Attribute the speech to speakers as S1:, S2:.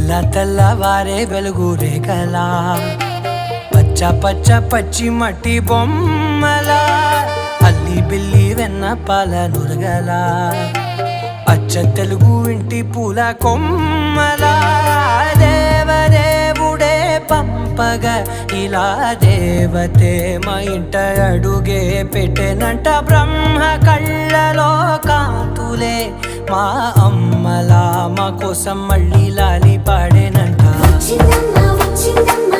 S1: తెల్లవారే వెలుగు రేఖలా పచ్చ పచ్చ పచ్చి మట్టి బొమ్మలా అల్లి బిల్లి వెన్న పాల నురగలా అచ్చ తెలుగు ఇంటి పూల కొమ్మలా దేవదేవుడే పంపగా ఇలా దేవతే మా ఇంట అడుగే పెట్టెనంట బ్రహ్మ కళ్ళలో కాంతులే మా అమ్మలా మా కోసం మళ్ళీ లాలి పాడేనంట.
S2: వచ్చిందమ్మ వచ్చిందమ్మ